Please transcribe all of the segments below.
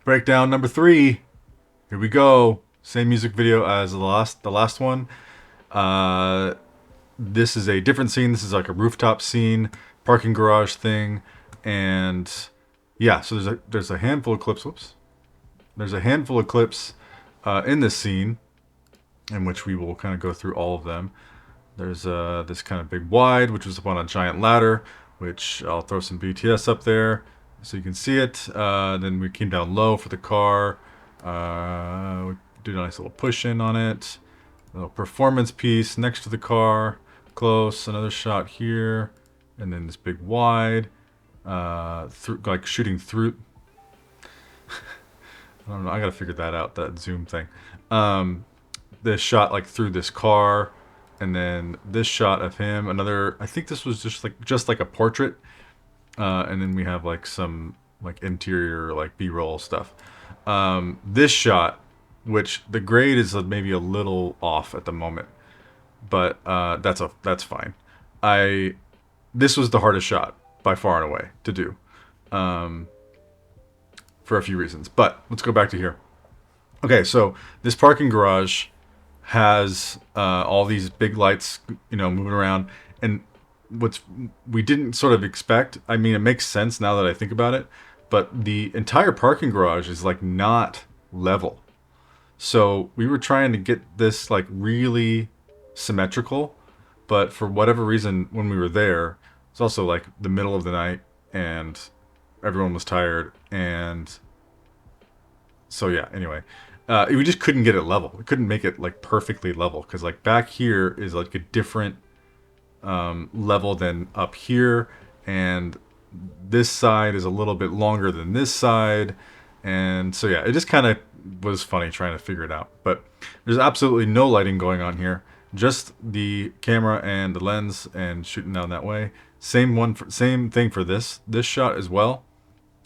Breakdown number 3. Here we go. Same music video as the last one. Uh, this is a different scene. This is like a rooftop scene, parking garage thing, and yeah. So there's a handful of clips. Whoops. There's a handful of clips in this scene, in which we will kind of go through all of them. There's this kind of big wide, which was up on a giant ladder, which I'll throw some BTS up there so you can see it. Then we came down low for the car. We did a nice little push in on it. A little performance piece next to the car. Close. Another shot here. And then this big wide. Like shooting through. I don't know. I gotta figure that out, that zoom thing. This shot like through this car. And then this shot of him, another, I think this was just like a portrait. And then we have like some like interior like B-roll stuff. This shot, which the grade is maybe a little off at the moment, but that's fine. This was the hardest shot by far and away to do, for a few reasons. But let's go back to here. Okay, so this parking garage has all these big lights, moving around, and we didn't sort of expect. I mean, it makes sense now that I think about it, but the entire parking garage is like not level. So we were trying to get this like really symmetrical, but for whatever reason, when we were there, it's also like the middle of the night and everyone was tired, and so yeah. Anyway. We just couldn't get it level. We couldn't make it like perfectly level because like back here is like a different level than up here, and this side is a little bit longer than this side, and so yeah, it just kind of was funny trying to figure it out. But there's absolutely no lighting going on here, just the camera and the lens and shooting down that way. Same thing for this shot as well.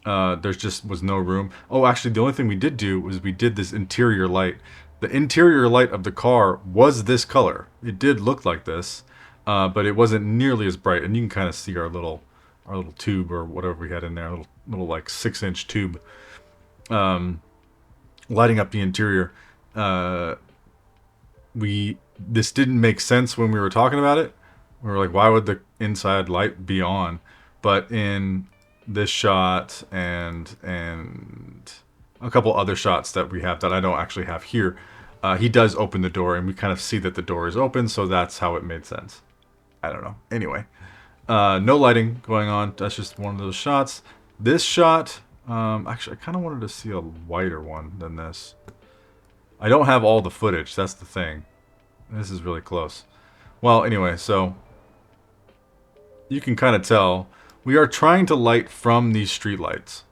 There's just was no room. Oh, actually, the only thing we did do was we did this interior light. The interior light of the car was this color. It did look like this, but it wasn't nearly as bright. And you can kind of see our little tube or whatever we had in there, a little like 6-inch tube, lighting up the interior. This didn't make sense when we were talking about it. We were like, why would the inside light be on? But in this shot and a couple other shots that we have that I don't actually have here, he does open the door, and we kind of see that the door is open, so that's how it made sense. I don't know. Anyway, no lighting going on. That's just one of those shots. This shot, actually, I kind of wanted to see a wider one than this. I don't have all the footage. That's the thing. This is really close. Well, anyway, so you can kind of tell we are trying to light from these street lights.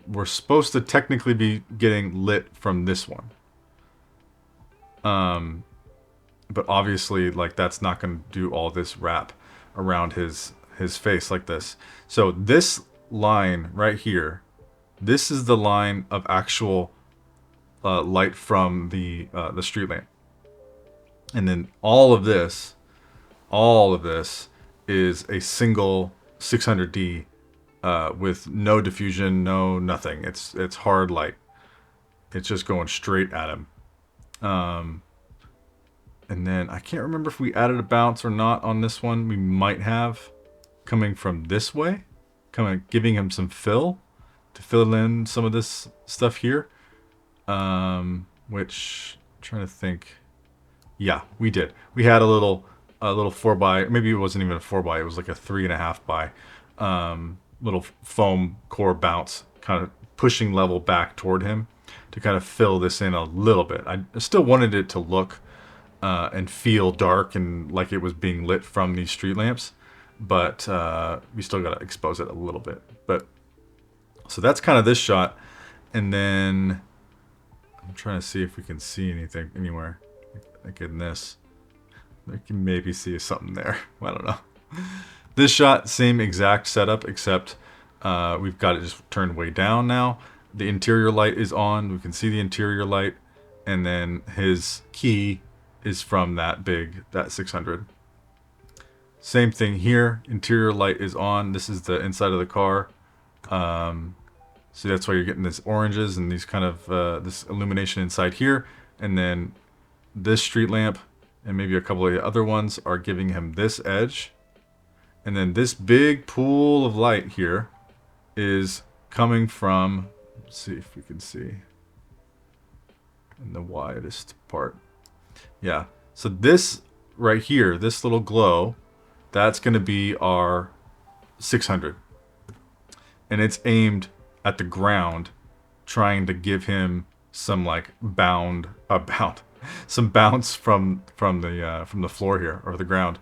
We're supposed to technically be getting lit from this one. But obviously, like, that's not going to do all this wrap around his face like this. So this line right here, this is the line of actual light from the street lamp. And then all of this is a single 600D with no diffusion, no nothing. It's hard light. It's just going straight at him. And then I can't remember if we added a bounce or not on this one. We might have, coming from this way, giving him some fill to fill in some of this stuff here. Which I'm trying to think. Yeah, we did. We had a little 4x, maybe it wasn't even a 4x, it was like a 3.5 by, little foam core bounce, kind of pushing level back toward him to kind of fill this in a little bit. I still wanted it to look and feel dark and like it was being lit from these street lamps, but we still got to expose it a little bit. But so that's kind of this shot, and then I'm trying to see if we can see anything anywhere. Like in this, I can maybe see something there. I don't know. This shot, same exact setup, except we've got it just turned way down now. The interior light is on. We can see the interior light, and then his key is from that 600. Same thing here. Interior light is on. This is the inside of the car. So that's why you're getting this oranges and these kind of this illumination inside here. And then this street lamp and maybe a couple of the other ones are giving him this edge. And then this big pool of light here is coming from, let's see if we can see in the widest part. Yeah, so this right here, this little glow, that's going to be our 600. And it's aimed at the ground, trying to give him some like some bounce from the floor here, or the ground.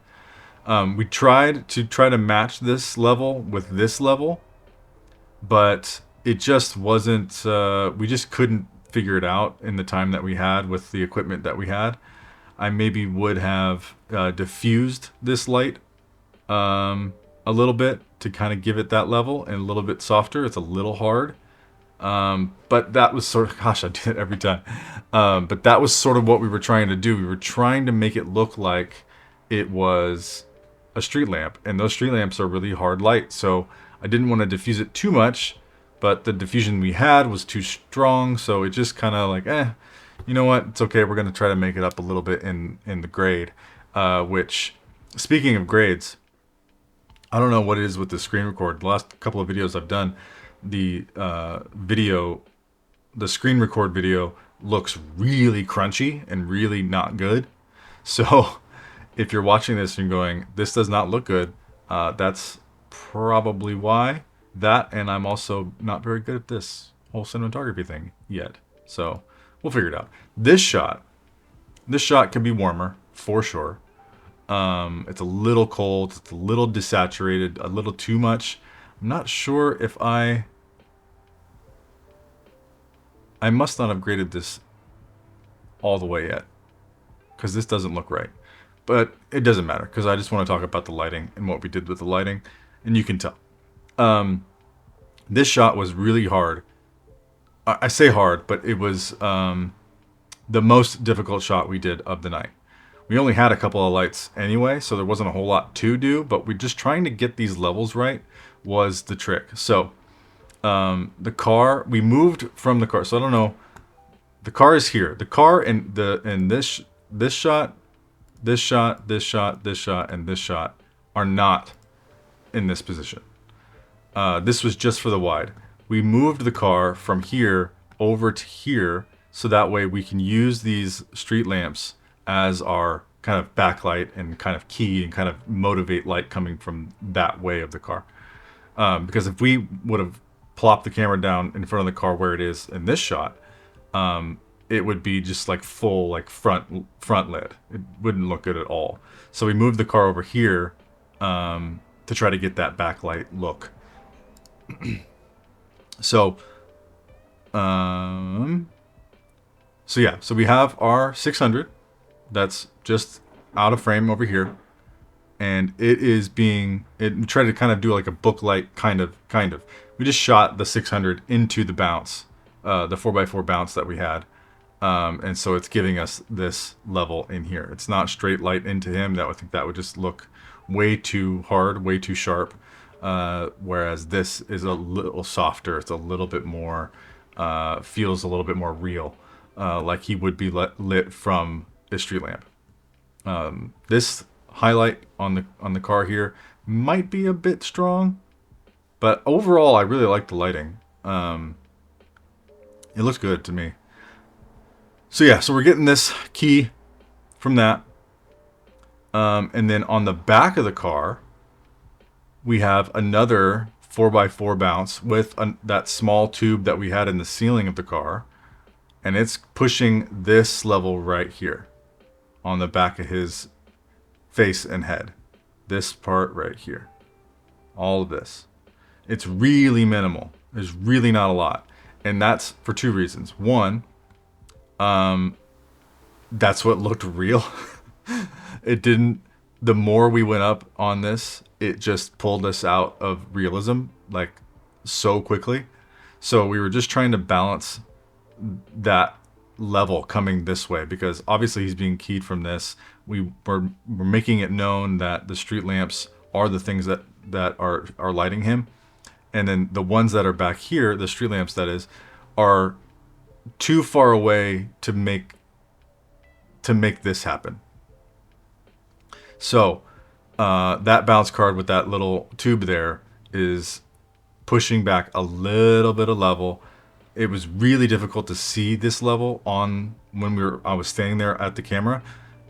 We tried to match this level with this level, but it just wasn't, we just couldn't figure it out in the time that we had with the equipment that we had. I maybe would have diffused this light a little bit to kind of give it that level, and a little bit softer. It's a little hard. But that was sort of, gosh, I do it every time. But that was sort of what we were trying to do. We were trying to make it look like it was a street lamp, and those street lamps are really hard light. So I didn't want to diffuse it too much, but the diffusion we had was too strong. So it just kind of like, you know what? It's okay. We're going to try to make it up a little bit in the grade, which, speaking of grades, I don't know what it is with the screen record. The last couple of videos I've done, the screen record video looks really crunchy and really not good. So if you're watching this and going, this does not look good, that's probably why. That, and I'm also not very good at this whole cinematography thing yet. So we'll figure it out. This shot can be warmer for sure. It's a little cold, it's a little desaturated, a little too much. I'm not sure if I must not have graded this all the way yet, because this doesn't look right. But it doesn't matter, because I just want to talk about the lighting and what we did with the lighting, and you can tell. This shot was really hard. I say hard, but it was the most difficult shot we did of the night. We only had a couple of lights anyway, so there wasn't a whole lot to do, but we're just trying to get these levels right was the trick. So the car, we moved from the car. So I don't know, the car is here. The car and this shot, this shot, this shot, this shot, and this shot are not in this position. This was just for the wide. We moved the car from here over to here, so that way we can use these street lamps as our kind of backlight and kind of key and kind of motivate light coming from that way of the car. Because if we would have plopped the camera down in front of the car where it is in this shot, it would be just like full like front lit. It wouldn't look good at all. So we moved the car over here to try to get that backlight look. So yeah, so we have our 600 that's just out of frame over here, and it tried to kind of do like a book light kind of. We just shot the 600 into the bounce, the 4x4 bounce that we had, and so it's giving us this level in here. It's not straight light into him. I think that would just look way too hard, way too sharp. Whereas this is a little softer. It's a little bit more, feels a little bit more real, like he would be lit from a street lamp. This highlight on the car here might be a bit strong, but overall I really like the lighting. It looks good to me. So yeah, so we're getting this key from that, and then on the back of the car we have another 4x4 bounce with that small tube that we had in the ceiling of the car, and it's pushing this level right here on the back of his face and head. This part right here. All of this. It's really minimal. There's really not a lot. And that's for two reasons. One, that's what looked real. It didn't, the more we went up on this, it just pulled us out of realism like so quickly. So we were just trying to balance that level coming this way, because obviously he's being keyed from this. We're making it known that the street lamps are the things that are lighting him, and then the ones that are back here, the street lamps that is, are too far away to make this happen. So that bounce card with that little tube there is pushing back a little bit of level. It was really difficult to see this level on when I was standing there at the camera.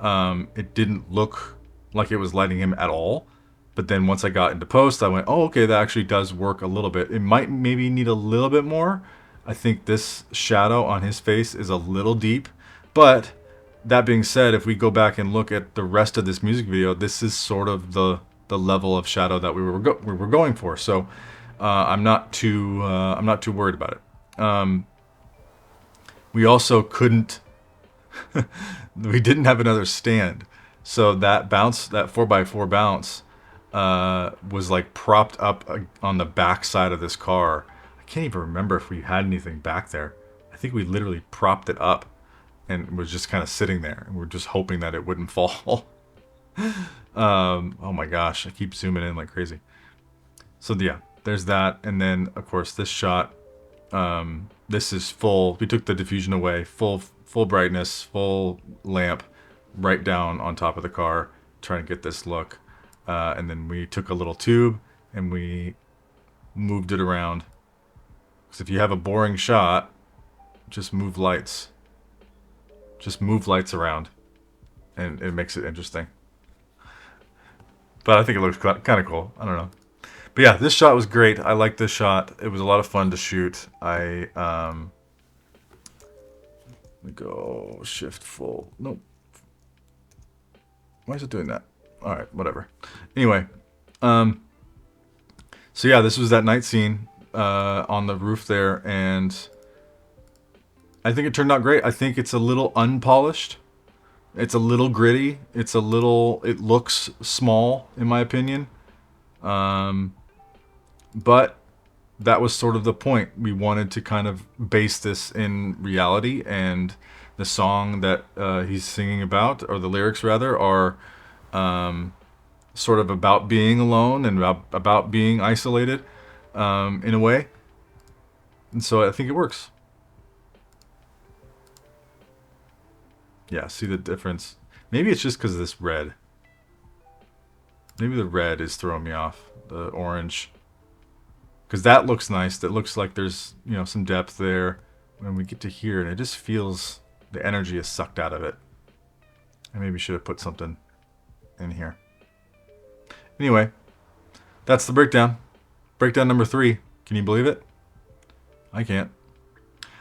It didn't look like it was lighting him at all. But then once I got into post, I went, oh, okay, that actually does work a little bit. It might maybe need a little bit more. I think this shadow on his face is a little deep. But that being said, if we go back and look at the rest of this music video, this is sort of the level of shadow that we were going for. So I'm not too worried about it. We also couldn't. We didn't have another stand, so that 4x4 bounce was like propped up on the back side of this car. I can't even remember if we had anything back there. I think we literally propped it up and was just kind of sitting there, and we're just hoping that it wouldn't fall. Oh my gosh, I keep zooming in like crazy. So yeah, there's that, and then of course this shot. This is full. We took the diffusion away, full brightness, full lamp, right down on top of the car, trying to get this look. And then we took a little tube and we moved it around. Because if you have a boring shot, just move lights. Just move lights around, and it makes it interesting. But I think it looks kind of cool. I don't know. But yeah, this shot was great. I like this shot. It was a lot of fun to shoot. Let me go shift full. Nope. Why is it doing that? All right, whatever. Anyway, so yeah, this was that night scene on the roof there, and I think it turned out great. I think it's a little unpolished. It's a little gritty. It looks small, in my opinion. But that was sort of the point. We wanted to kind of base this in reality, and the song that he's singing about, or the lyrics rather, are sort of about being alone and about being isolated in a way. And so I think it works. Yeah, see the difference? Maybe it's just because of this red. Maybe the red is throwing me off. The orange. Because that looks nice. That looks like there's, some depth there. When we get to here, and it just feels the energy is sucked out of it. I maybe should have put something in here. Anyway, that's the breakdown. Breakdown number 3. Can you believe it? I can't.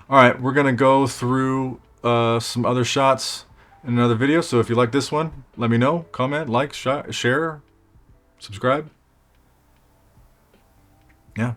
Alright, we're going to go through some other shots in another video. So if you like this one, let me know. Comment, like, share, subscribe. Yeah.